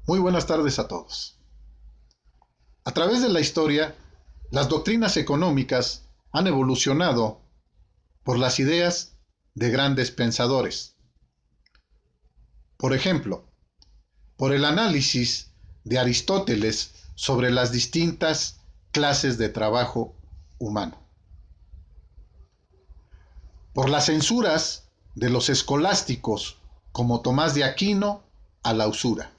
Muy buenas tardes a todos. A través de la historia, las doctrinas económicas han evolucionado por las ideas de grandes pensadores. Por ejemplo, por el análisis de Aristóteles sobre las distintas clases de trabajo humano. Por las censuras de los escolásticos como Tomás de Aquino a la usura.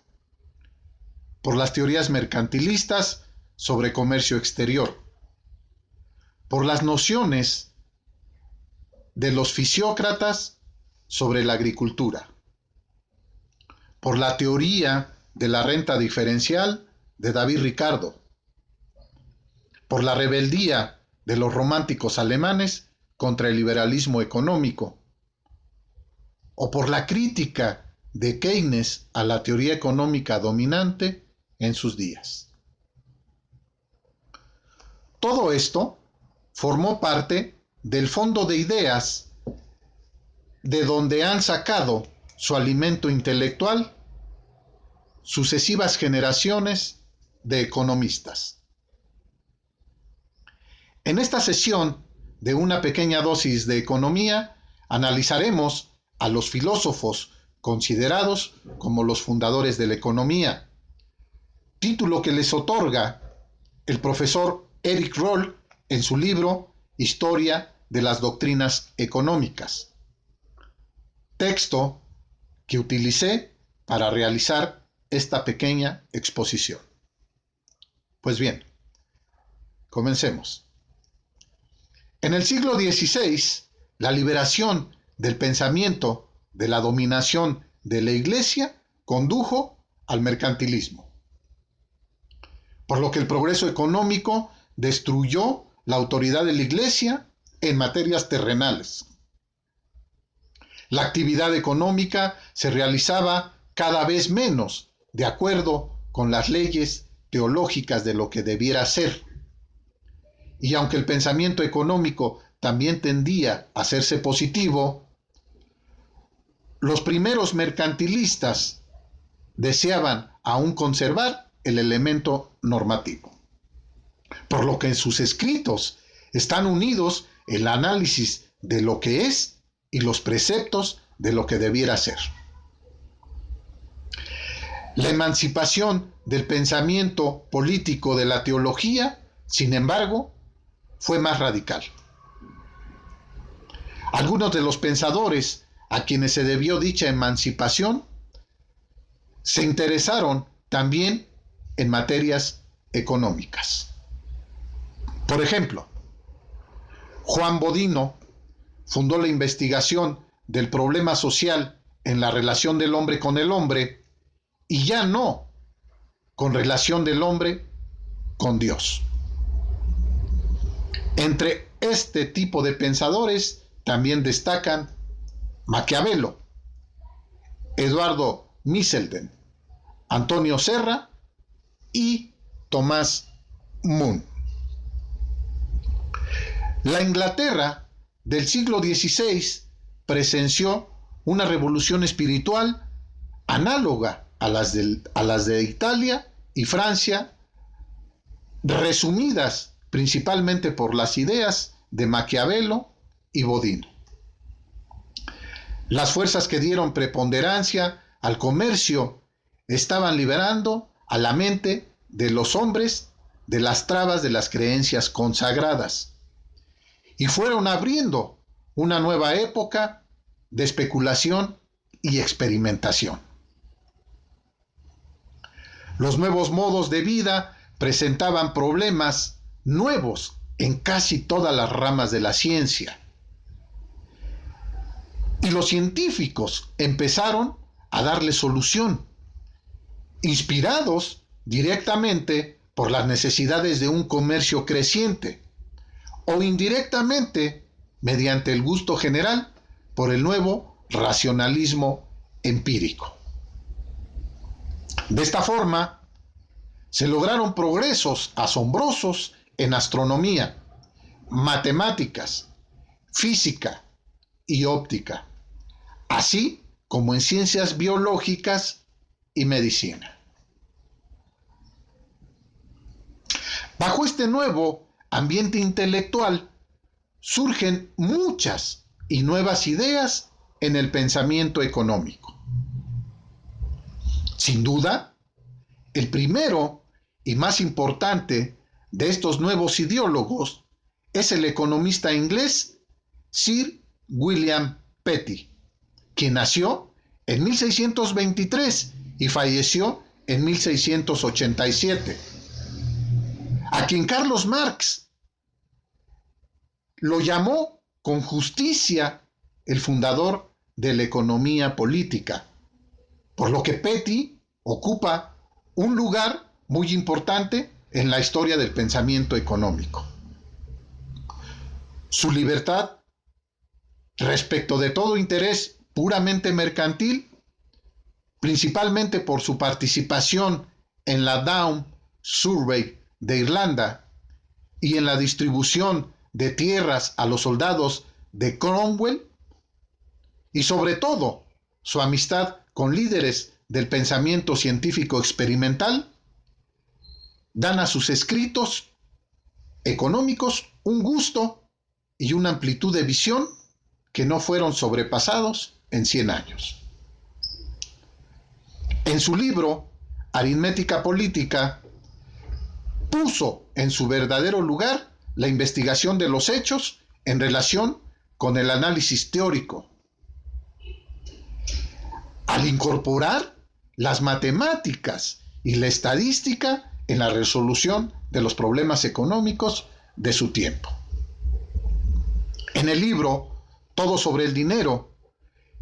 Por las teorías mercantilistas sobre comercio exterior, por las nociones de los fisiócratas sobre la agricultura, por la teoría de la renta diferencial de David Ricardo, por la rebeldía de los románticos alemanes contra el liberalismo económico, o por la crítica de Keynes a la teoría económica dominante en sus días. Todo esto formó parte del fondo de ideas de donde han sacado su alimento intelectual sucesivas generaciones de economistas. En esta sesión de una pequeña dosis de economía, analizaremos a los filósofos considerados como los fundadores de la economía, título que les otorga el profesor Eric Roll en su libro Historia de las Doctrinas Económicas, texto que utilicé para realizar esta pequeña exposición. Pues bien, comencemos. En el siglo XVI, la liberación del pensamiento de la dominación de la Iglesia condujo al mercantilismo, por lo que el progreso económico destruyó la autoridad de la Iglesia en materias terrenales. La actividad económica se realizaba cada vez menos de acuerdo con las leyes teológicas de lo que debiera ser. Y aunque el pensamiento económico también tendía a hacerse positivo, los primeros mercantilistas deseaban aún conservar el elemento normativo, por lo que en sus escritos están unidos el análisis de lo que es y los preceptos de lo que debiera ser. La emancipación del pensamiento político de la teología, sin embargo, fue más radical. Algunos de los pensadores a quienes se debió dicha emancipación se interesaron también en materias económicas. Por ejemplo, Juan Bodino fundó la investigación del problema social en la relación del hombre con el hombre y ya no con relación del hombre con Dios. Entre este tipo de pensadores también destacan Maquiavelo, Eduardo Misselden, Antonio Serra y Tomás Moon. La Inglaterra del siglo XVI presenció una revolución espiritual análoga a las de Italia y Francia, resumidas principalmente por las ideas de Maquiavelo y Bodino. Las fuerzas que dieron preponderancia al comercio estaban liberando a la mente de los hombres de las trabas de las creencias consagradas y fueron abriendo una nueva época de especulación y experimentación. Los nuevos modos de vida presentaban problemas nuevos en casi todas las ramas de la ciencia. Y los científicos empezaron a darle solución, inspirados directamente por las necesidades de un comercio creciente o indirectamente mediante el gusto general por el nuevo racionalismo empírico. De esta forma, se lograron progresos asombrosos en astronomía, matemáticas, física y óptica, así como en ciencias biológicas y medicina. Bajo este nuevo ambiente intelectual surgen muchas y nuevas ideas en el pensamiento económico. Sin duda, el primero y más importante de estos nuevos ideólogos es el economista inglés Sir William Petty, quien nació en 1623 y falleció en 1687, a quien Carlos Marx lo llamó con justicia el fundador de la economía política, por lo que Petty ocupa un lugar muy importante en la historia del pensamiento económico. Su libertad respecto de todo interés puramente mercantil, principalmente por su participación en la Down Survey de Irlanda y en la distribución de tierras a los soldados de Cromwell, y sobre todo su amistad con líderes del pensamiento científico experimental, dan a sus escritos económicos un gusto y una amplitud de visión que no fueron sobrepasados en 100 años. En su libro Aritmética Política, puso en su verdadero lugar la investigación de los hechos en relación con el análisis teórico, al incorporar las matemáticas y la estadística en la resolución de los problemas económicos de su tiempo. En el libro Todo sobre el dinero,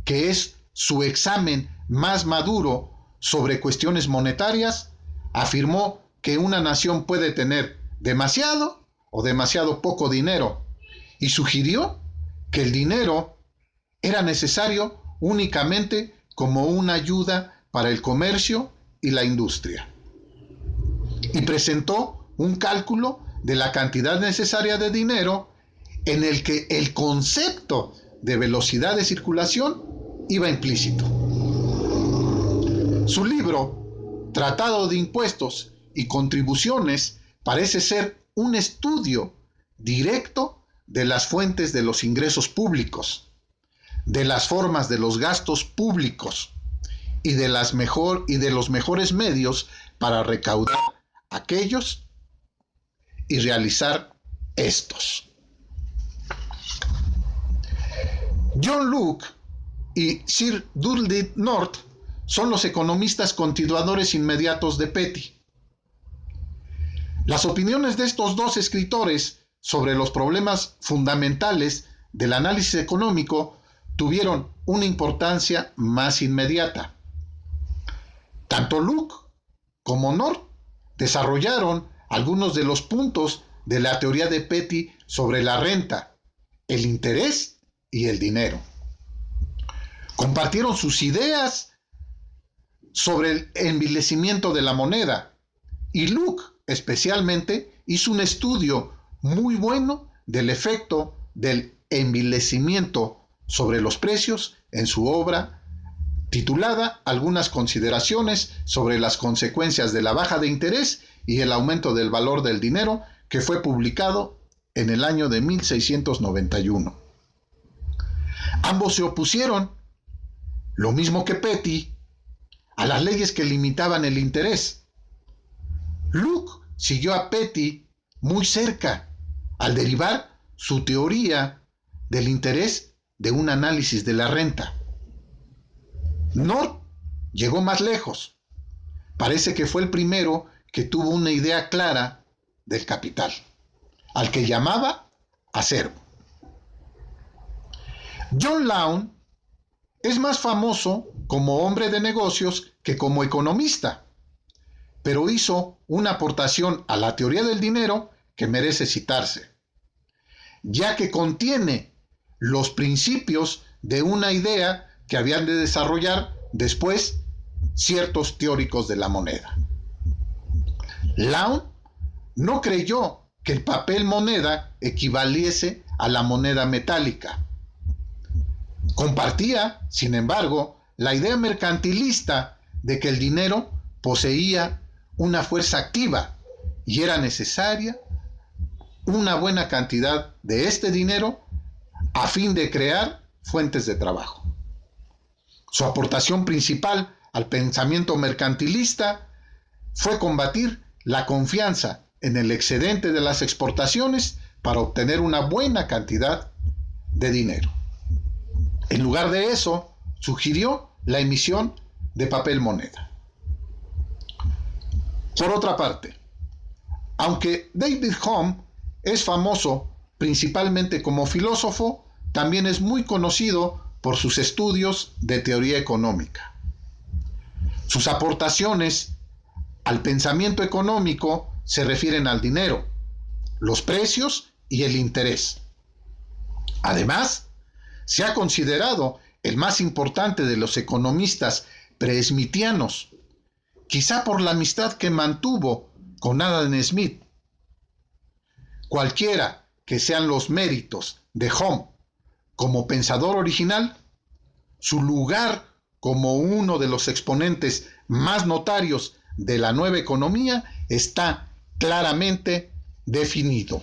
que es su examen más maduro sobre cuestiones monetarias, afirmó que una nación puede tener demasiado o demasiado poco dinero y sugirió que el dinero era necesario únicamente como una ayuda para el comercio y la industria. Y presentó un cálculo de la cantidad necesaria de dinero en el que el concepto de velocidad de circulación iba implícito. Su libro, Tratado de Impuestos y Contribuciones, parece ser un estudio directo de las fuentes de los ingresos públicos, de las formas de los gastos públicos y de los mejores medios para recaudar aquellos y realizar estos. John Locke y Sir Dudley North son los economistas continuadores inmediatos de Petty. Las opiniones de estos dos escritores sobre los problemas fundamentales del análisis económico tuvieron una importancia más inmediata. Tanto Locke como North desarrollaron algunos de los puntos de la teoría de Petty sobre la renta, el interés y el dinero. Compartieron sus ideas sobre el envilecimiento de la moneda, y Locke especialmente hizo un estudio muy bueno del efecto del envilecimiento sobre los precios en su obra titulada Algunas consideraciones sobre las consecuencias de la baja de interés y el aumento del valor del dinero, que fue publicado en el año de 1691. Ambos se opusieron, lo mismo que Petty, a las leyes que limitaban el interés. Locke siguió a Petty muy cerca al derivar su teoría del interés de un análisis de la renta. North llegó más lejos. Parece que fue el primero que tuvo una idea clara del capital, al que llamaba acervo. John Lown es más famoso como hombre de negocios que como economista, pero hizo una aportación a la teoría del dinero que merece citarse, ya que contiene los principios de una idea que habían de desarrollar después ciertos teóricos de la moneda. Lown no creyó que el papel moneda equivaliese a la moneda metálica. Compartía, sin embargo, la idea mercantilista de que el dinero poseía una fuerza activa y era necesaria una buena cantidad de este dinero a fin de crear fuentes de trabajo. Su aportación principal al pensamiento mercantilista fue combatir la confianza en el excedente de las exportaciones para obtener una buena cantidad de dinero. En lugar de eso, sugirió la emisión de papel moneda. Por otra parte, aunque David Hume es famoso principalmente como filósofo, también es muy conocido por sus estudios de teoría económica. Sus aportaciones al pensamiento económico se refieren al dinero, los precios y el interés. Además, se ha considerado el más importante de los economistas presmitianos, quizá por la amistad que mantuvo con Adam Smith. Cualquiera que sean los méritos de Hume como pensador original, su lugar como uno de los exponentes más notarios de la nueva economía está claramente definido.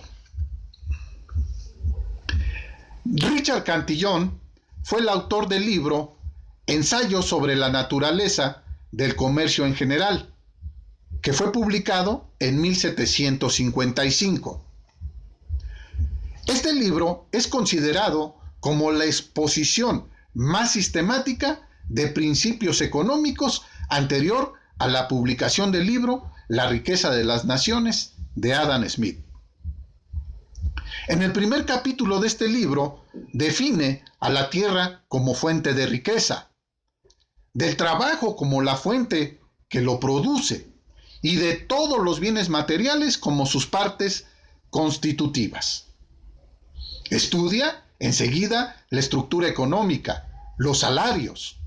Richard Cantillon fue el autor del libro Ensayo sobre la naturaleza del comercio en general, que fue publicado en 1755. Este libro es considerado como la exposición más sistemática de principios económicos anterior a la publicación del libro La riqueza de las naciones de Adam Smith. En el primer capítulo de este libro define a la tierra como fuente de riqueza, del trabajo como la fuente que lo produce y de todos los bienes materiales como sus partes constitutivas. Estudia enseguida la estructura económica, los salarios,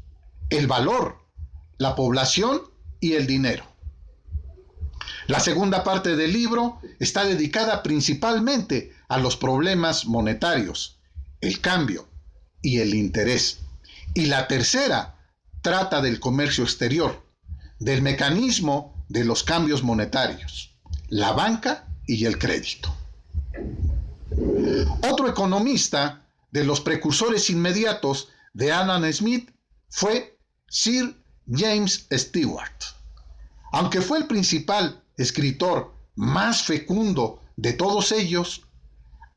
el valor, la población y el dinero. La segunda parte del libro está dedicada principalmente a los problemas monetarios, el cambio y el interés. Y la tercera trata del comercio exterior, del mecanismo de los cambios monetarios, la banca y el crédito. Otro economista de los precursores inmediatos de Adam Smith fue Sir James Stewart. Aunque fue el principal escritor más fecundo de todos ellos,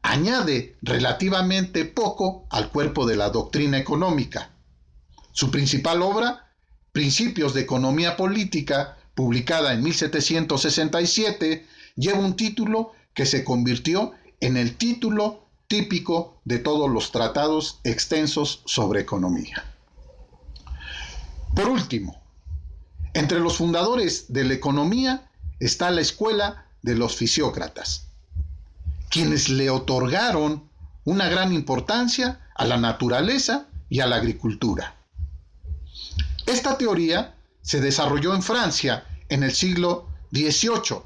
añade relativamente poco al cuerpo de la doctrina económica. Su principal obra, Principios de Economía Política, publicada en 1767, lleva un título que se convirtió en el título típico de todos los tratados extensos sobre economía. Por último, entre los fundadores de la economía está la escuela de los fisiócratas, quienes le otorgaron una gran importancia a la naturaleza y a la agricultura. Esta teoría se desarrolló en Francia en el siglo XVIII,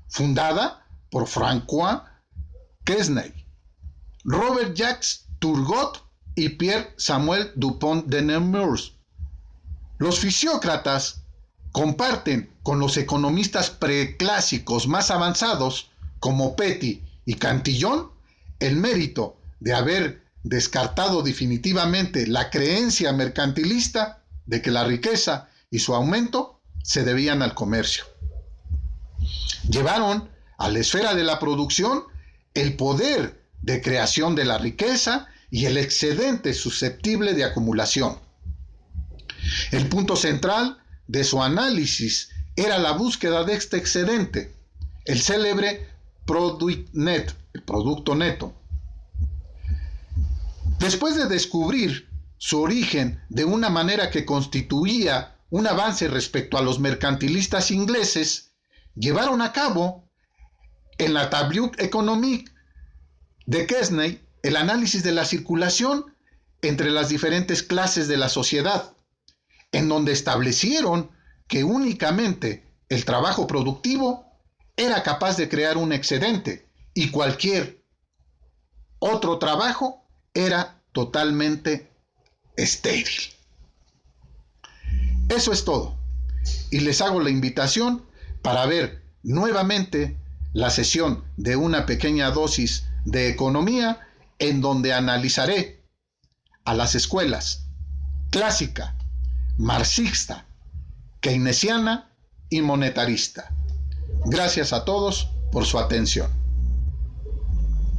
fundada por François Quesnay, Robert Jacques Turgot y Pierre Samuel Dupont de Nemours. Los fisiócratas comparten con los economistas preclásicos más avanzados, como Petty y Cantillon, el mérito de haber descartado definitivamente la creencia mercantilista de que la riqueza y su aumento se debían al comercio. Llevaron a la esfera de la producción el poder de creación de la riqueza y el excedente susceptible de acumulación. El punto central de su análisis era la búsqueda de este excedente, el célebre product net, el producto neto. Después de descubrir su origen de una manera que constituía un avance respecto a los mercantilistas ingleses, llevaron a cabo en la Tableau économique de Quesnay el análisis de la circulación entre las diferentes clases de la sociedad, en donde establecieron que únicamente el trabajo productivo era capaz de crear un excedente y cualquier otro trabajo era totalmente estéril. Eso es todo. Y les hago la invitación para ver nuevamente la sesión de una pequeña dosis de economía en donde analizaré a las escuelas clásica, marxista, keynesiana y monetarista. Gracias a todos por su atención.